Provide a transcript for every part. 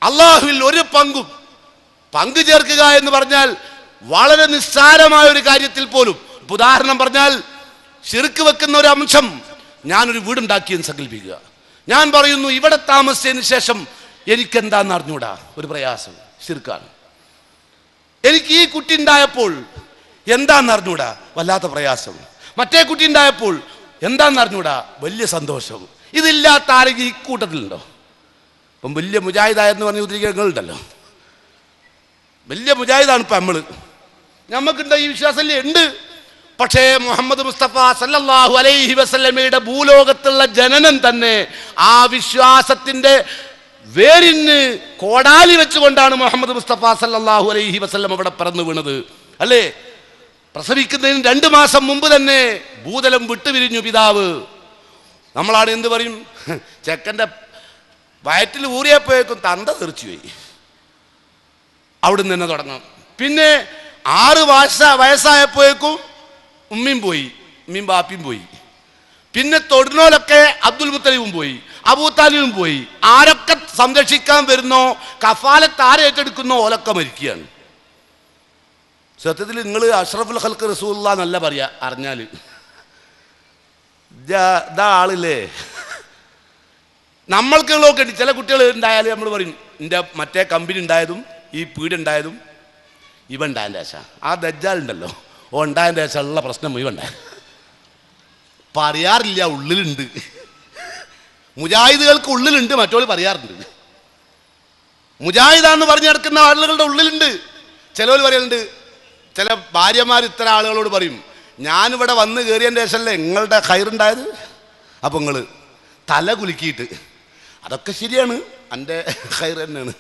അള്ളാഹുവിൽ ഒരു പങ്കു ചേർക്കുക എന്ന് പറഞ്ഞാൽ വളരെ നിസ്സാരമായ ഒരു കാര്യത്തിൽ പോലും. ഉദാഹരണം പറഞ്ഞാൽ, ശിർക്ക് വെക്കുന്ന ഒരു അംശം. ഞാനൊരു വീടുണ്ടാക്കിയെന്ന് സങ്കല്പിക്കുക. ഞാൻ പറയുന്നു, ഇവിടെ താമസിച്ചതിന് ശേഷം എനിക്കെന്താന്ന് അറിഞ്ഞൂടാ, ഒരു പ്രയാസം, ശിർക്കാണ്. എനിക്ക് ഈ കുട്ടി ഉണ്ടായപ്പോൾ എന്താന്ന് അറിഞ്ഞൂടാ, വല്ലാത്ത പ്രയാസം. മറ്റേ കുട്ടി ഉണ്ടായപ്പോൾ എന്താന്ന് അറിഞ്ഞൂടാ, വലിയ സന്തോഷം. ഇതില്ലാത്ത ആരെങ്കിലും ഈ കൂട്ടത്തിലുണ്ടോ? ഇപ്പം വലിയ മുജാഹിദായെന്ന് പറഞ്ഞ ഉദ്ദേശങ്ങളുണ്ടല്ലോ, വലിയ മുജാഹിദാണ് ഇപ്പം നമുക്കുണ്ടോ ഈ വിശ്വാസമല്ലേ? ഉണ്ട്. പക്ഷേ മുഹമ്മദ് മുസ്തഫ സല്ലല്ലാഹു അലൈഹി വസല്ലമയുടെ ഭൂലോകത്തുള്ള ജനനം തന്നെ ആ വിശ്വാസത്തിന്റെ വേരിന് കോടാലി വെച്ചുകൊണ്ടാണ് മുഹമ്മദ് മുസ്തഫ സല്ലല്ലാഹു അലൈഹി വസല്ലം അവിടെ പറന്നു വീണത്, അല്ലേ? പ്രസവിക്കുന്നതിന് 2 മാസം മുമ്പ് തന്നെ ഭൂതലം വിട്ടുപിരിഞ്ഞു പിതാവ്. നമ്മളാണ് എന്ത് പറയും, ചെക്കൻ്റെ വയറ്റിൽ ഊറിയപ്പോഴേക്കും തന്ത തെറിച്ചുപോയി. അവിടുന്ന് തന്നെ തുടങ്ങാം. പിന്നെ 6 വയസ്സായപ്പോഴേക്കും ഉമ്മയും പോയി, ഉമ്മയും ബാപ്പിയും പോയി. പിന്നെ തൊടുന്നോലൊക്കെ അബ്ദുൽ മുത്തലിബും പോയി, അബൂതാലിബും പോയി. ആരൊക്കെ സംരക്ഷിക്കാൻ വരുന്നോ, കഫാലത്ത് ആരെ ഏറ്റെടുക്കുന്നോ, ഓലൊക്കെ മരിക്കുകയാണ്. സത്യത്തിൽ നിങ്ങൾ അഷ്റഫുൽ ഖൽഖ് റസൂലുള്ളാഹി എന്നല്ല പറയാ, അറിഞ്ഞാൽ ഇതാ ആളില്ലേ. നമ്മൾക്കുള്ളതൊക്കെ ഉണ്ട്. ചില കുട്ടികൾ ഉണ്ടായാലും നമ്മൾ പറയും, എൻ്റെ മറ്റേ കമ്പനി ഉണ്ടായതും ഈ പീഡ് ഉണ്ടായതും ഇവ ഉണ്ടായതിൻ്റെ ശേഷം. ആ ദജ്ജാലുണ്ടല്ലോ, ഉണ്ടായതിൻ്റെ ശേഷം ഉള്ള പ്രശ്നം ഇവ ഉണ്ടായ പറയാറില്ല, ഉള്ളിലുണ്ട്. മുജാഹിദുകൾക്ക് ഉള്ളിലുണ്ട്, മറ്റോൾ പറയാറുണ്ട്. മുജാഹിദാന്ന് പറഞ്ഞു നടക്കുന്ന ആളുകളുടെ ഉള്ളിലുണ്ട്. ചിലവർ പറയുന്നുണ്ട്, ചില ഭാര്യമാർ ഇത്തരം ആളുകളോട് പറയും, ഞാനിവിടെ വന്ന് കയറിയതിൻ്റെ ശേഷമല്ലേ നിങ്ങളുടെ ഖൈറുണ്ടായത്. അപ്പം നിങ്ങൾ തല കുലുക്കിയിട്ട് അതൊക്കെ ശരിയാണ്, എൻ്റെ ഖൈർ തന്നെയാണ്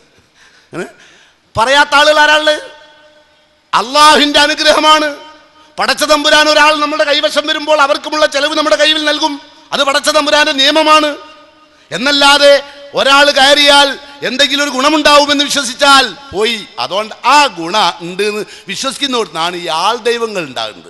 പറയാത്ത ആളുകൾ ആരാള്? അള്ളാഹുവിൻ്റെ അനുഗ്രഹമാണ്. പടച്ച തമ്പുരാൻ ഒരാൾ നമ്മുടെ കൈവശം വരുമ്പോൾ അവർക്കുമുള്ള ചെലവ് നമ്മുടെ കയ്യിൽ നൽകും. അത് പടച്ച തമ്പുരാന്റെ നിയമമാണ്. എന്നല്ലാതെ ഒരാൾ കയറിയാൽ എന്തെങ്കിലും ഒരു ഗുണമുണ്ടാവുമെന്ന് വിശ്വസിച്ചാൽ പോയി. അതുകൊണ്ട് ആ ഗുണം ഉണ്ട് എന്ന് വിശ്വസിക്കുന്നിടത്താണ് ഈ ആൾ ദൈവങ്ങൾ ഉണ്ടാകുന്നത്.